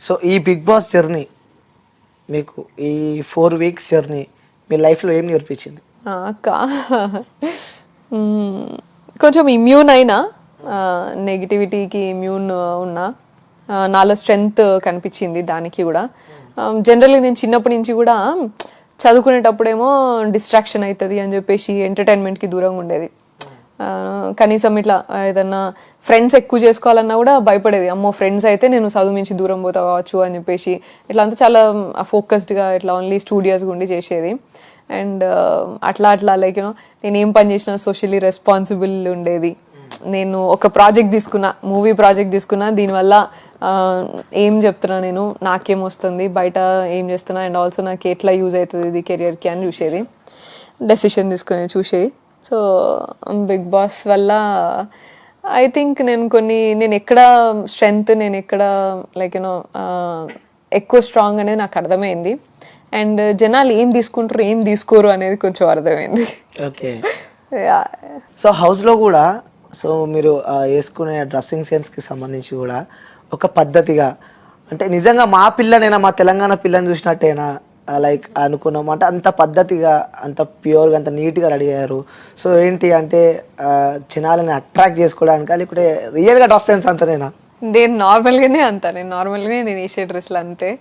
So ఈ big boss journey మీకు ఈ 4 వీక్స్ జర్నీ మీ లైఫ్లో ఏం నేర్పించింది? అక్క కొంచెం ఇమ్యూన్ అయినా, నెగిటివిటీకి ఇమ్యూన్ ఉన్నా, నాలో స్ట్రెంగ్త్ కనిపించింది దానికి కూడా. జనరల్లీ నేను చిన్నప్పటి నుంచి కూడా చదువుకునేటప్పుడేమో డిస్ట్రాక్షన్ అవుతుంది అని చెప్పేసి ఎంటర్టైన్మెంట్కి దూరంగా ఉండేది. కనీసం ఇట్లా ఏదన్నా ఫ్రెండ్స్ ఎక్కువ చేసుకోవాలన్నా కూడా భయపడేది. అమ్మో ఫ్రెండ్స్ అయితే నేను చదువు నుంచి దూరం పోతా కావచ్చు అని చెప్పేసి ఇట్లా అంతా చాలా ఫోకస్డ్గా ఇట్లా ఓన్లీ స్టూడియోస్గా ఉండి చేసేది. అండ్ అట్లా లైక్ యూనో నేను ఏం పని చేసినా సోషల్లీ రెస్పాన్సిబుల్ ఉండేది. నేను ఒక ప్రాజెక్ట్ తీసుకున్నా, మూవీ ప్రాజెక్ట్ తీసుకున్నా, దీనివల్ల ఏం చెప్తున్నా, నేను నాకేం వస్తుంది, బయట ఏం చేస్తున్నా, అండ్ ఆల్సో నాకు ఎట్లా యూజ్ అవుతుంది ఇది కెరియర్కి అని చూసేది, డెసిషన్ తీసుకుని చూసేది. సో బిగ్ బాస్ వల్ల ఐ థింక్ నేను ఎక్కడ స్ట్రెంగ్త్, నేను ఎక్కడ లైక్ యూనో ఎక్కువ స్ట్రాంగ్ అనేది నాకు అర్థమైంది. అండ్ జనాలు ఏం తీసుకుంటారు ఏం తీసుకోరు అనేది కొంచెం అర్థమైంది. ఓకే. సో హౌస్లో కూడా సో మీరు వేసుకునే డ్రెస్సింగ్ సెన్స్కి సంబంధించి కూడా ఒక పద్ధతిగా, అంటే నిజంగా మా పిల్లనైనా మా తెలంగాణ పిల్లని చూసినట్టేనా లైక్ అనుకున్నాం, అంటే అంత పద్ధతిగా అంత ప్యూర్గా అంత నీట్గా రెడీ అయ్యారు. సో ఏంటి అంటే జనాలని అట్రాక్ట్ చేసుకోవడానికి, లేకుంటే రియల్గా డ్రెస్ సెన్స్ అంతనేనా? నేను నార్మల్గానే నేను వేసే డ్రెస్లు అంతే.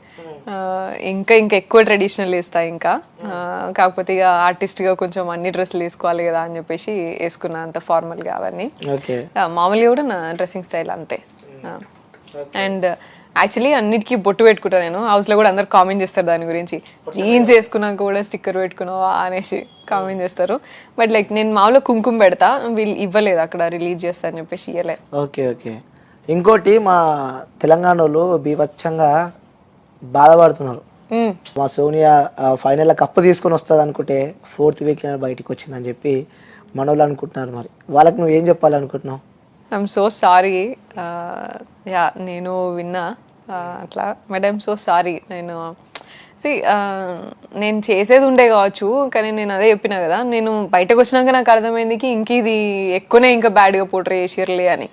ఇంకా ఎక్కువ ట్రెడిషనల్ వేస్తా ఇంకా. కాకపోతే ఇక ఆర్టిస్ట్గా కొంచెం అన్ని డ్రెస్సులు వేసుకోవాలి కదా అని చెప్పేసి వేసుకున్నా, అంత ఫార్మల్గా అవన్నీ. మామూలుగా కూడా నా డ్రెస్సింగ్ స్టైల్ అంతే. అండ్ యాక్చువల్లీ అన్నిటికీ బొట్టు పెట్టుకుంటా నేను. హౌస్లో కూడా అందరు కామెంట్ చేస్తారు దాని గురించి, జీన్స్ వేసుకున్నాక కూడా స్టిక్కర్ పెట్టుకున్నావా అనేసి కామెంట్ చేస్తారు. బట్ లైక్ నేను మామూలుగా కుంకుమ పెడతా, వీళ్ళు ఇవ్వలేదు అక్కడ రిలీజ్ చేస్తా అని చెప్పేసి ఇవ్వలేదు. ఓకే. ఇంకోటి మా తెలంగాణ వాళ్ళు బీభత్సంగా బాధపడుతున్నారు. మా సోనియా ఫైనల్ కప్పు తీసుకొని వస్తుంది అనుకుంటే 4th వీక్లో బయటకు వచ్చిందని చెప్పి మన వాళ్ళు అనుకుంటున్నారు. మరి వాళ్ళకి నువ్వు ఏం చెప్పాలనుకుంటున్నావు? I'm so sorry. నేను విన్నా అట్లా, బట్ ఐఎమ్ సో సారీ. నేను చేసేది ఉండే కావచ్చు, కానీ నేను అదే చెప్పినా కదా, నేను బయటకు వచ్చినాక నాకు అర్థమైంది ఇంక ఇది ఎక్కువనే ఇంకా బ్యాడ్గా పోట్రే చేసిర్లే అని.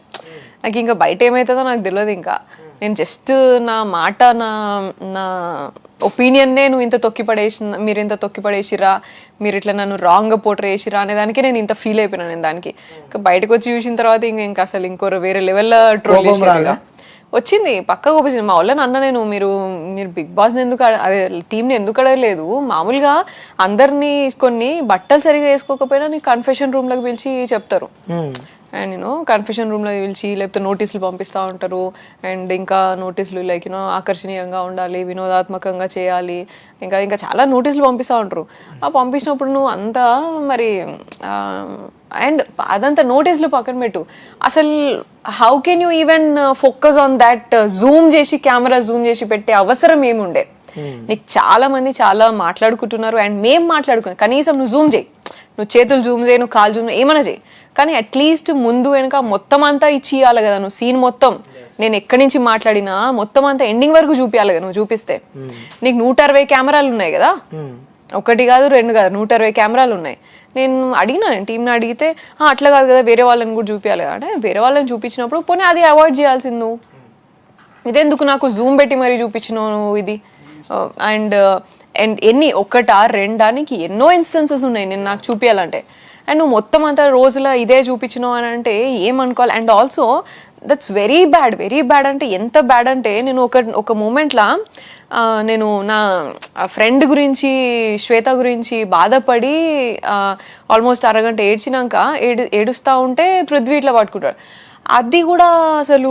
నాకు ఇంకా బయట ఏమవుతుందో నాకు తెలియదు. ఇంకా నేను జస్ట్ నా మాట, నా ఒపీనియన్నే మీరు ఇంత తొక్కి పడేసిరా, మీరు ఇట్లా నన్ను రాంగ్గా పోట్రే చేసిరా అనే దానికి నేను ఇంత ఫీల్ అయిపోయినా. నేను దానికి ఇంకా బయటకు వచ్చి చూసిన తర్వాత ఇంకా అసలు వేరే లెవెల్లో ట్రోల్ చేసిరా వచ్చింది, పక్కకు వచ్చింది. మా వాళ్ళని అన్న నేను, మీరు బిగ్ బాస్ని ఎందుకు అదే టీంని ఎందుకు అడగలేదు? మామూలుగా అందరినీ కొన్ని బట్టలు సరిగా వేసుకోకపోయినా నీ కన్ఫెషన్ రూమ్లోకి పిలిచి చెప్తారు. అండ్ కన్ఫెషన్ రూమ్లో పిలిచి లేకపోతే నోటీసులు పంపిస్తూ ఉంటారు. అండ్ ఇంకా నోటీసులు లైక్ ఆకర్షణీయంగా ఉండాలి, వినోదాత్మకంగా చేయాలి, ఇంకా చాలా నోటీసులు పంపిస్తూ ఉంటారు. పంపించినప్పుడు నువ్వు అంతా మరి అండ్ అదంతా నోటీసులు పక్కన పెట్టు, అసలు how can you even focus on that? Camera Zoom చేసి పెట్టే అవసరం ఏముండే నీకు? చాలా మంది చాలా మాట్లాడుకుంటున్నారు అండ్ మేము మాట్లాడుకున్నాం. కనీసం నువ్వు జూమ్ చేయి, నువ్వు చేతులు జూమ్ చేయి, నువ్వు కాలు జూమ్ ఏమైనా చేయి, కానీ అట్లీస్ట్ ముందు వెనుక మొత్తం అంతా ఇచ్చి ఇవ్వాలి కదా. నువ్వు సీన్ మొత్తం, నేను ఎక్కడి నుంచి మాట్లాడినా మొత్తం అంతా ఎండింగ్ వరకు చూపించాలి కదా. నువ్వు చూపిస్తే నీకు 160 కెమెరాలు ఉన్నాయి కదా, 1 కాదు 2 కాదు 160 కెమెరాలు ఉన్నాయి. నేను టీంని అడిగితే అట్లా కాదు కదా, వేరే వాళ్ళని కూడా చూపించాలి కదా. అంటే వేరే వాళ్ళని చూపించినప్పుడు పోనీ అది అవాయిడ్ చేయాల్సింది నువ్వు. ఇదెందుకు నాకు జూమ్ పెట్టి మరీ చూపించినావు నువ్వు ఇది? అండ్ ఎన్ని 1, 2 నీకు ఎన్నో ఇన్స్టెన్సెస్ ఉన్నాయి నేను నాకు చూపించాలంటే. అండ్ నువ్వు మొత్తం అంతా రోజుల ఇదే చూపించినావు అని అంటే ఏమనుకోవాలి? And also that's very bad. అంటే ఎంత బ్యాడ్ అంటే నేను ఒక మూమెంట్లో నేను నా ఫ్రెండ్ గురించి, శ్వేత గురించి బాధపడి ఆల్మోస్ట్ అరగంట ఏడ్చినాక ఏడుస్తూ ఉంటే పృథ్వీ ఇట్లా పట్టుకుంటాడు. అది కూడా అసలు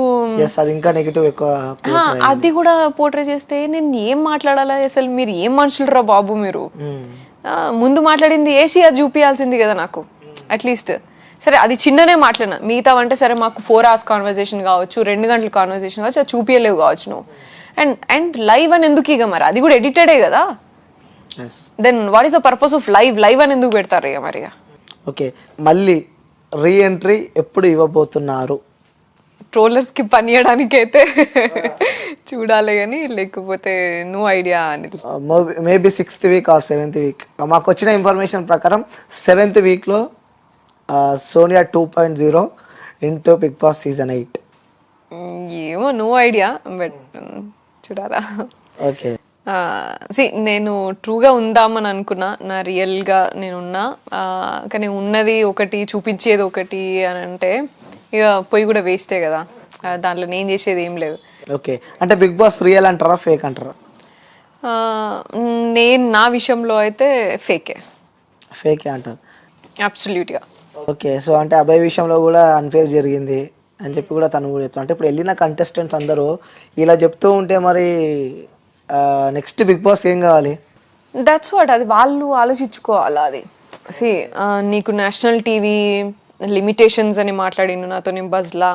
అది కూడా పోర్ట్రే చేస్తే నేను ఏం మాట్లాడాలా? అసలు మీరు ఏం మనుషులు రా బాబు మీరు. ముందు మాట్లాడింది ఏసీ అది చూపించాల్సింది కదా నాకు అట్లీస్ట్. సరే అది చిన్ననే మాట్లాడినా, మిగతా అంటే సరే మాకు 4 hours కాన్వర్సేషన్ కావచ్చు, 2 గంటల కాన్వర్సేషన్ కావచ్చు, అది చూపించలేవు కావచ్చు నువ్వు. అండ్ లైవ్ అని ఎందుకు? ఇక మరి అది కూడా ఎడిటెడే కదా. Then what is the purpose of live అని ఎందుకు పెడతారు ఇక మరి? ఓకే, మళ్ళీ రీఎంట్రీ ఎప్పుడు ఇవ్వబోతున్నారు? ట్రోలర్స్కి పని చేయడానికి అయితే చూడాలి, కానీ లేకపోతే నో ఐడియా అని. Maybe 6th week or 7th week. మాకు వచ్చిన ఇన్ఫర్మేషన్ ప్రకారం 7th weekలో Sonia 2.0 into big Boss season 8. ఏమో, నో ఐడియా. బట్ చూడాలా. ఓకే. నేను ట్రూగా ఉందామని అనుకున్నా, నా రియల్గా నేనున్నా. కానీ ఉన్నది ఒకటి చూపించేది ఒకటి అని అంటే ఇక పోయి కూడా వేస్టే కదా. దాంట్లో నేను చేసేది ఏం లేదు. ఓకే, అంటే బిగ్ బాస్ రియల్ అంటారా ఫేక్ అంటారా? నేను నా విషయంలో అయితే ఫేకే. ఫేకే అంటారు. అబ్సల్యూట్గా. ఓకే, సో అంటే అబ్బాయి విషయంలో కూడా అన్ఫేర్ జరిగింది అని చెప్పి కూడా తను కూడా చెప్తాను. అంటే ఇప్పుడు వెళ్ళిన కంటెస్టెంట్స్ అందరూ ఇలా చెప్తూ ఉంటే మరి నెక్స్ట్ బిగ్ బాస్ ఏం కావాలి? దట్స్ వాట్, అది వాళ్ళు ఆలోచించుకోవాలి. అది నీకు నేషనల్ టీవీ లిమిటేషన్స్ అని మాట్లాడిండు నాతో, నేను బజ్లా.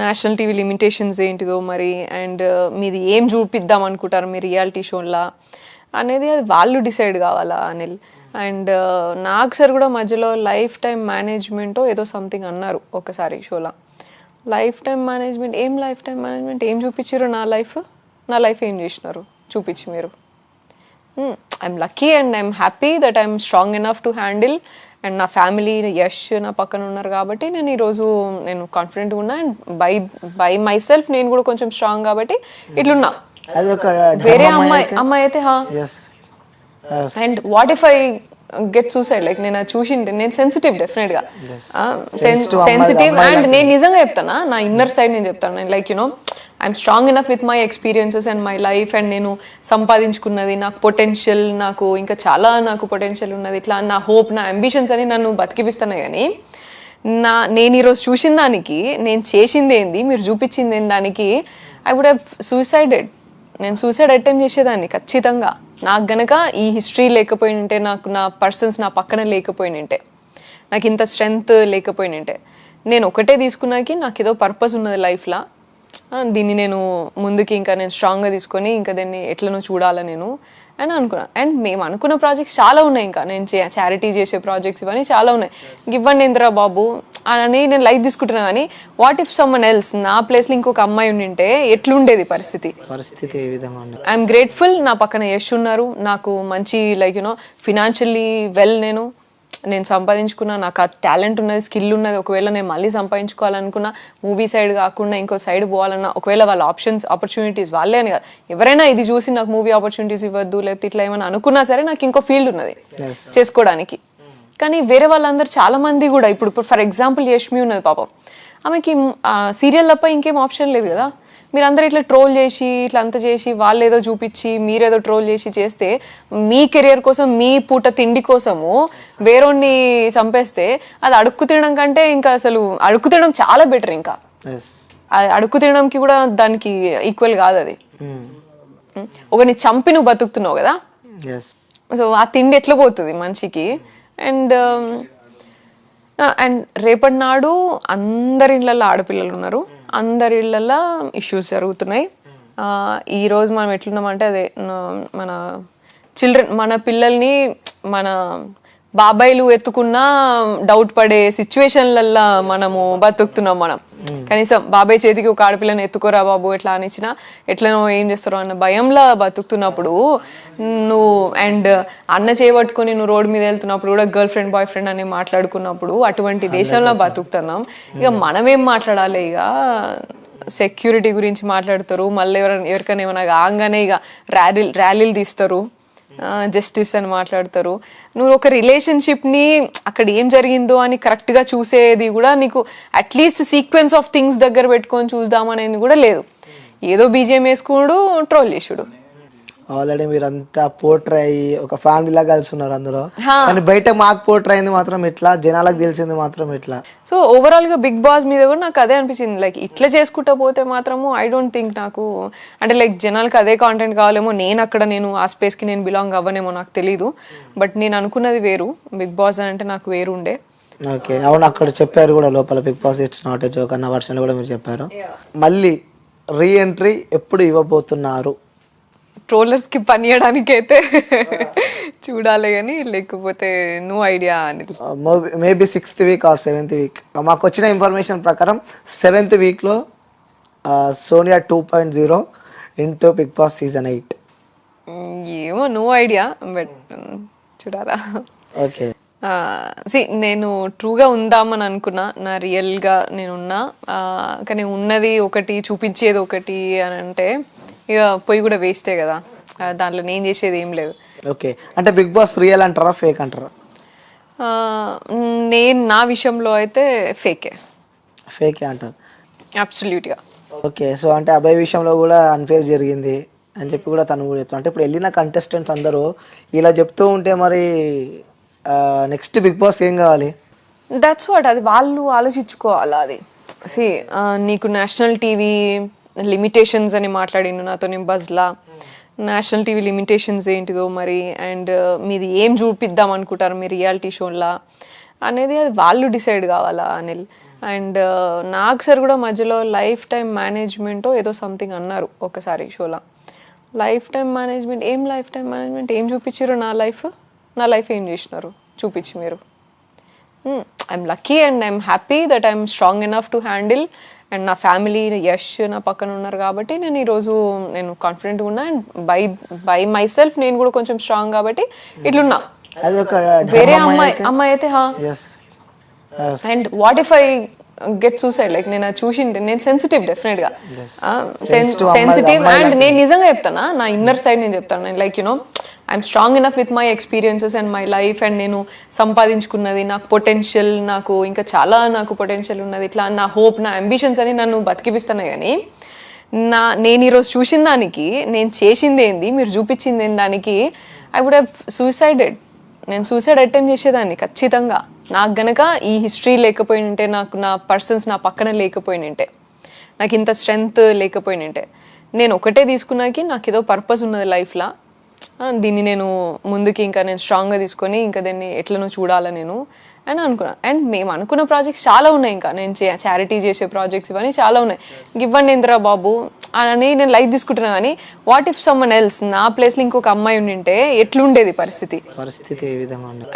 నేషనల్ టీవీ లిమిటేషన్స్ ఏంటిదో మరి, అండ్ మీది ఏం చూపిద్దాం అనుకుంటారు మీ రియాలిటీ షోలా అనేది అది వాళ్ళు డిసైడ్ కావాలా అనిల్. అండ్ నాకు సార్ కూడా మధ్యలో లైఫ్ టైం మేనేజ్మెంట్ ఏదో సంథింగ్ అన్నారు ఒకసారి షోలో. లైఫ్ టైం మేనేజ్మెంట్ ఏం చూపించారు? నా లైఫ్ ఏం చేసినారు చూపించి మీరు? I'm lucky and I'm happy that I'm strong enough to handle. And నా ఫ్యామిలీ యష్ నా పక్కన ఉన్నారు కాబట్టి నేను ఈరోజు నేను కాన్ఫిడెంట్గా ఉన్నా. అండ్ బై మై సెల్ఫ్ నేను కూడా కొంచెం స్ట్రాంగ్ కాబట్టి ఇట్లున్నా. వేరే అమ్మాయి అయితే and what if I get suicide, like నేను చూసింటే నేను సెన్సిటివ్, డెఫినెట్గా సెన్సిటివ్. అండ్ నేను నిజంగా చెప్తానా, నా ఇన్నర్ సైడ్ నేను చెప్తాను. నేను like you know I'm strong enough with my experiences and my life. And నేను సంపాదించుకున్నది, నాకు పొటెన్షియల్, నాకు ఇంకా చాలా నాకు పొటెన్షియల్ ఉన్నది. ఇట్లా నా హోప్, నా అంబిషన్స్ అని నన్ను బతికిపిస్తున్నాయి. కానీ నేను ఈరోజు చూసిన దానికి, నేను చేసింది ఏంది, మీరు చూపించింది ఏంది, దానికి ఐ వుడ్ హ్యావ్ సూసైడెడ్. నేను సూసైడ్ అటెంప్ట్ చేసేదాన్ని ఖచ్చితంగా. నాకు గనక ఈ హిస్టరీ లేకపోయినంటే, నాకు నా పర్సన్స్ నా పక్కన లేకపోయినంటే, నాకు ఇంత స్ట్రెంగ్త్ లేకపోయినంటే, నేను ఒకటే తీసుకున్నాకి నాకు ఏదో పర్పస్ ఉన్నది లైఫ్లో, దీన్ని నేను ముందుకి ఇంకా నేను స్ట్రాంగ్గా తీసుకొని ఇంకా దీన్ని ఎట్లనో చూడాలా నేను అని అనుకున్నా. అండ్ మేము అనుకున్న ప్రాజెక్ట్స్ చాలా ఉన్నాయి. ఇంకా నేను చారిటీ చేసే ప్రాజెక్ట్స్ ఇవన్నీ చాలా ఉన్నాయి. ఇవ్వండి ఇంద్రా బాబు అని నేను లైట్ తీసుకుంటున్నా. కానీ వాట్ ఇఫ్ సమ్మన్ ఎల్స్ నా ప్లేస్లో ఇంకొక అమ్మాయి ఉండింటే ఎట్లుండేది పరిస్థితి? ఏ విధంగా? I'm grateful. నా పక్కన యష్ ఉన్నారు, నాకు మంచి లైక్ యూనో ఫినాన్షియల్లీ వెల్, నేను సంపాదించుకున్నా, నాకు ఆ టాలెంట్ ఉన్నది, స్కిల్ ఉన్నది. ఒకవేళ నేను మళ్ళీ సంపాదించుకోవాలనుకున్నా, మూవీ సైడ్ కాకుండా ఇంకో సైడ్ పోవాలన్నా, ఒకవేళ వాళ్ళ ఆపర్చునిటీస్ వాళ్ళే అని కాదు, ఎవరైనా ఇది చూసి నాకు మూవీ ఆపర్చునిటీస్ ఇవ్వద్దు లేకపోతే ఇట్లా ఏమైనా అనుకున్నా సరే నాకు ఇంకో ఫీల్డ్ ఉన్నది చేసుకోవడానికి. కానీ వేరే వాళ్ళందరూ చాలా మంది కూడా ఇప్పుడు ఫర్ ఎగ్జాంపుల్ యష్మి ఉన్నది పాపం, ఆమెకి సీరియల్ తప్ప ఇంకేం ఆప్షన్ లేదు కదా. మీరు అందరూ ఇట్లా ట్రోల్ చేసి ఇట్లా అంత చేసి వాళ్ళు ఏదో చూపించి మీరేదో ట్రోల్ చేసి చేస్తే, మీ కెరియర్ కోసం, మీ పూట తిండి కోసము వేరేని చంపేస్తే అది అడుక్కు తినడం కంటే ఇంకా అసలు అడుక్కు తినడం చాలా బెటర్. ఇంకా అడుక్కు తినడంకి కూడా దానికి ఈక్వల్ కాదు అది. ఒకరిని చంపి నువ్వు బతుకుతున్నావు కదా, సో ఆ తిండి ఎట్లా పోతుంది మనిషికి? అండ్ రేపటి నాడు అందరి ఇళ్ళల్లో ఆడపిల్లలు ఉన్నారు, అందరి ఇళ్ళల్లో ఇష్యూస్ జరుగుతున్నాయి. ఈరోజు మనం ఎట్లున్నామంటే అదే మన చిల్డ్రన్, మన పిల్లల్ని మన బాబాయిలు ఎత్తుకున్నా డౌట్ పడే సిచ్యువేషన్లల్లో మనము బతుకుతున్నాం. మనం కనీసం బాబాయ్ చేతికి ఒక ఆడపిల్లని ఎత్తుకోరా బాబు ఎట్లా అనిచ్చినా ఎట్లనో ఏం చేస్తారో అన్న భయంలో బతుకుతున్నప్పుడు నువ్వు అండ్ అన్న చేయబట్టుకొని నువ్వు రోడ్డు మీద వెళ్తున్నప్పుడు కూడా గర్ల్ ఫ్రెండ్ బాయ్ ఫ్రెండ్ అని మాట్లాడుకున్నప్పుడు అటువంటి దేశంలో బతుకుతున్నాం. ఇక మనమేం మాట్లాడాలి? ఇక సెక్యూరిటీ గురించి మాట్లాడతారు, మళ్ళీ ఎవరికైనా ఏమైనా కాగానే ఇక ర్యాలీలు తీస్తారు, జస్టిస్ అని మాట్లాడతారు. నువ్వు ఒక రిలేషన్షిప్ని అక్కడ ఏం జరిగిందో అని కరెక్ట్గా చూసేది కూడా నీకు అట్లీస్ట్ సీక్వెన్స్ ఆఫ్ థింగ్స్ దగ్గర పెట్టుకొని చూద్దామనేది కూడా లేదు. ఏదో బీజిఎం వేసుకున్నాడు, ట్రోల్ చేసుడు. ఆల్రెడీ మీరు అంతా పోర్ట్రే అయ్యి ఒక ఫ్యామిలీ లాగా కలిసి ఉన్నారు అందులో, కానీ బయట మాకు పోర్ట్రే అయింది మాత్రం ఇట్లా, జనాలకు తెలిసింది మాత్రం ఇట్లా. సో ఓవరాల్ గా బిగ్ బాస్ మీద కూడా నాకు అదే అనిపించింది. లైక్ ఇట్లా చేసుకుంటా పోతే మాత్రము ఐ డోంట్ థింక్ నాకు అంటే లైక్ జనాలకు అదే కాంటెంట్ కావాలేమో, నేను ఆ స్పేస్ కి నేను బిలాంగ్ అవ్వనేమో నాకు తెలీదు. బట్ నేను అనుకున్నది వేరు, బిగ్ బాస్ అంటే నాకు వేరు ఉండే. ఓకే, అవును, అక్కడ చెప్పారు కూడా లోపల Bigg Boss it's not a joke అన్న వర్షన్ కూడా మీరు చెప్పారు. మళ్ళీ రీ ఎంట్రీ ఎప్పుడు ఇవ్వబోతున్నారు? ట్రోలర్స్ కి పని చేయడానికి అయితే చూడాలి, కానీ లేకపోతే నో ఐడియా అని. Maybe 6th week or 7th week. మాకు వచ్చిన ఇన్ఫర్మేషన్ ప్రకారం 7th వీక్లో Sonia 2.0 into big Boss season 8. ఏమో నో ఐడియా, బట్ చూడాలా. ఓకే, నేను ట్రూగా ఉందామని అనుకున్నా, నా రియల్గా నేనున్నా. కానీ ఉన్నది ఒకటి చూపించేది ఒకటి అని అంటే ఇక పోయి కూడా వేస్టే కదా, దాంట్లో నేను చేసేది ఏం లేదు. ఓకే, అంటే బిగ్ బాస్ రియల్ అంటారా ఫేక్ అంటారా? నేను నా విషయంలో అయితే ఫేకే. ఫేకే అంటారు. అబ్సల్యూట్గా. ఓకే, సో అంటే అబ్బాయి విషయంలో కూడా అన్ఫేర్ జరిగింది అని చెప్పి కూడా తను కూడా చెప్తాను. అంటే ఇప్పుడు వెళ్ళిన కంటెస్టెంట్స్ అందరూ ఇలా చెప్తూ ఉంటే మరి నెక్స్ట్ బిగ్ బాస్ ఏం కావాలి? దట్స్ వాట్, అది వాళ్ళు ఆలోచించుకోవాలి. అది నీకు నేషనల్ టీవీ లిమిటేషన్స్ అని మాట్లాడిండు నాతో నేను బజ్లా. నేషనల్ టీవీ లిమిటేషన్స్ ఏంటిదో మరి, అండ్ మీది ఏం చూపిద్దాం అనుకుంటారు మీ రియాలిటీ షోలా అనేది అది వాళ్ళు డిసైడ్ కావాలా అనిల్. అండ్ నాకు సార్ కూడా మధ్యలో లైఫ్ టైం మేనేజ్మెంట్ ఏదో సంథింగ్ అన్నారు ఒకసారి షోలా. లైఫ్ టైం మేనేజ్మెంట్ ఏం చూపించారు? నా లైఫ్ ఏం చేసినారు చూపించి మీరు? I'm lucky and I'm happy that I'm strong enough to handle, and నా ఫ్యామిలీ యష్ నా పక్కన ఉన్నారు కాబట్టి నేను ఈరోజు నేను కాన్ఫిడెంట్గా ఉన్నా. అండ్ బై మై సెల్ఫ్ నేను కూడా కొంచెం స్ట్రాంగ్ కాబట్టి ఇట్లున్నా. వేరే అమ్మాయి అయితే and what if I get suicide, like నేను చూసింది, నేను సెన్సిటివ్ డెఫినెట్ గా సెన్సిటివ్. అండ్ నేను నిజంగా చెప్తానా, నా ఇన్నర్ సైడ్ నేను చెప్తాను. నేను like you know I'm strong enough with my experiences and my life. And నేను సంపాదించుకున్నది, నాకు పొటెన్షియల్, నాకు ఇంకా చాలా నాకు పొటెన్షియల్ ఉన్నది, ఇట్లా నా హోప్, నా అంబిషన్స్ అని నన్ను బతికిపిస్తున్నాయి. కానీ నేను ఈరోజు చూసిన దానికి, నేను చేసింది ఏంది, మీరు చూపించింది ఏంది, దానికి ఐ వుడ్ హ్యావ్ సూసైడెడ్. నేను సూసైడ్ అటెంప్ట్ చేసేదాన్ని ఖచ్చితంగా. నాకు గనక ఈ హిస్టరీ లేకపోయింటే, నాకు నా పర్సన్స్ నా పక్కన లేకపోయినంటే, నాకు ఇంత స్ట్రెంగ్త్ లేకపోయినంటే, నేను ఒకటే తీసుకున్నాకి నాకు ఏదో పర్పస్ ఉన్నది లైఫ్లో, దీన్ని నేను ముందుకి ఇంకా నేను స్ట్రాంగ్గా తీసుకొని ఇంకా దాన్ని ఎట్లనో చూడాలి నేను అని అనుకున్నా. అండ్ మేము అనుకున్న ప్రాజెక్ట్స్ చాలా ఉన్నాయి, ఇంకా నేను చారిటీ చేసే ప్రాజెక్ట్స్ ఇవన్నీ చాలా ఉన్నాయి. ఇవ్వండి ఇంద్రా బాబు అని నేను లైట్ తీసుకుంటున్నా. కానీ వాట్ ఇఫ్ సమ్మన్ ఎల్స్ నా ప్లేస్లో ఇంకొక అమ్మాయి ఉండింటే ఎట్లుండేది పరిస్థితి?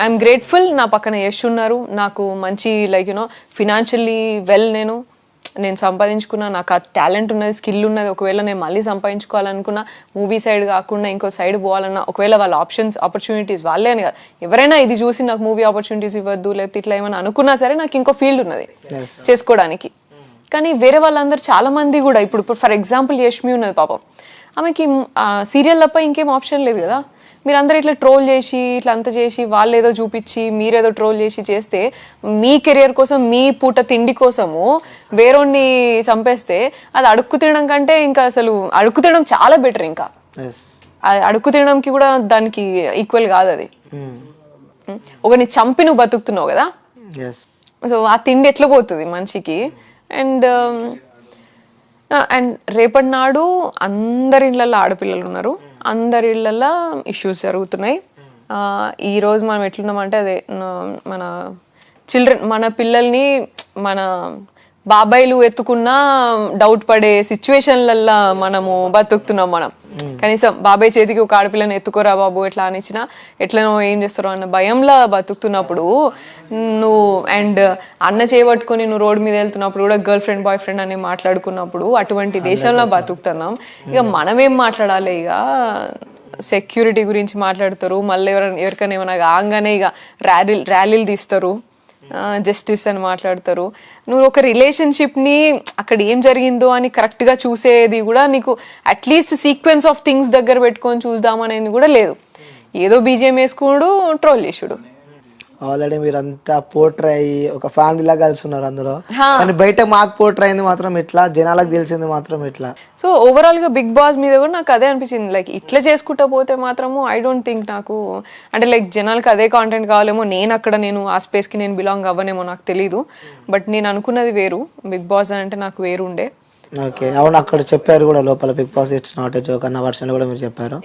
ఐఎమ్ గ్రేట్ఫుల్, నా పక్కన యష్ ఉన్నారు, నాకు మంచి లైక్ యూనో ఫినాన్షియల్లీ వెల్, నేను సంపాదించుకున్నా, నాకు ఆ టాలెంట్ ఉన్నది, స్కిల్ ఉన్నది. ఒకవేళ నేను మళ్ళీ సంపాదించుకోవాలనుకున్నా, మూవీ సైడ్ కాకుండా ఇంకో సైడ్ పోవాలన్నా, ఒకవేళ వాళ్ళ ఆపర్చునిటీస్ వాళ్ళే అని కాదు, ఎవరైనా ఇది చూసి నాకు మూవీ ఆపర్చునిటీస్ ఇవ్వద్దు లేకపోతే ఇట్లా ఏమైనా అనుకున్నా సరే నాకు ఇంకో ఫీల్డ్ ఉన్నది చేసుకోవడానికి. కానీ వేరే వాళ్ళందరూ చాలా మంది కూడా ఇప్పుడు ఫర్ ఎగ్జాంపుల్ యష్మి ఉన్నది పాపం, ఆమెకి సీరియల్ తప్ప ఇంకేం ఆప్షన్ లేదు కదా. మీరందరూ ఇట్లా ట్రోల్ చేసి ఇట్లా అంత చేసి వాళ్ళు ఏదో చూపించి మీరేదో ట్రోల్ చేసి చేస్తే, మీ కెరియర్ కోసం, మీ పూట తిండి కోసము వేరేని చంపేస్తే అది అడుక్కు తినడం కంటే ఇంకా అసలు అడుక్కు తినడం చాలా బెటర్. ఇంకా అడుక్కు తినడంకి కూడా దానికి ఈక్వల్ కాదు అది. ఒకరిని చంపి నువ్వు బతుకుతున్నావు కదా, సో ఆ తిండి ఎట్లా పోతుంది మనిషికి? అండ్ రేపటి నాడు అందరి ఇళ్ళల్లో ఆడపిల్లలు ఉన్నారు, అందరి ఇళ్ళల్లో ఇష్యూస్ జరుగుతున్నాయి. ఈరోజు మనం ఎట్లున్నామంటే అదే మన మన పిల్లల్ని మన బాబాయిలు ఎత్తుకున్న డౌట్ పడే సిచ్యువేషన్లల్లో మనము బతుకుతున్నాం. మనం కనీసం బాబాయ్ చేతికి ఒక ఆడపిల్లని ఎత్తుకోరా బాబు ఎట్లా అనిచ్చినా ఎట్లనో ఏం చేస్తారో అన్న భయంలో బతుకుతున్నప్పుడు నువ్వు అండ్ అన్న చేయబట్టుకొని నువ్వు రోడ్డు మీద వెళ్తున్నప్పుడు కూడా గర్ల్ ఫ్రెండ్ బాయ్ ఫ్రెండ్ అని మాట్లాడుకున్నప్పుడు అటువంటి దేశంలో బతుకుతున్నాం. ఇక మనమేం మాట్లాడాలి? ఇక సెక్యూరిటీ గురించి మాట్లాడతారు, మళ్ళీ ఎవరికైనా ఏమైనా కాగానే ఇక ర్యాలీలు తీస్తారు, జస్టిస్ అని మాట్లాడతారు. నువ్వు ఒక రిలేషన్షిప్ని అక్కడ ఏం జరిగిందో అని కరెక్ట్గా చూసేది కూడా నీకు అట్లీస్ట్ సీక్వెన్స్ ఆఫ్ థింగ్స్ దగ్గర పెట్టుకొని చూద్దామనేది కూడా లేదు. ఏదో బీజిఎం వేసుకున్నాడు, ట్రోల్ చేసుడు. ఆల్రెడీ మీరంతా పోర్ట్రే అయ్యి ఒక ఫ్యామిలీలా కలిసి ఉన్నారు అందులో, కానీ బయట మాకు పోర్ట్రే అయింది మాత్రం ఇట్లా, జనాలకు తెలిసింది మాత్రం ఇట్లా. సో ఓవరాల్ గా బిగ్ బాస్ మీద కూడా నాకు అదే అనిపించింది, లైక్ ఇట్లా చేసుకుంటా పోతే మాత్రము ఐ డోంట్ థింక్ నాకు అంటే లైక్ జనాలకు అదే కాంటెంట్ కావాలేమో, నేను ఆ స్పేస్ కి నేను బిలాంగ్ అవ్వనేమో నాకు తెలీదు. బట్ నేను అనుకున్నది వేరు, బిగ్ బాస్ అంటే నాకు వేరు ఉండే. ఓకే, అవును, అక్కడ చెప్పారు కూడా లోపల Bigg Boss it's not a joke అన్న వర్షన్ కూడా మీరు చెప్పారు.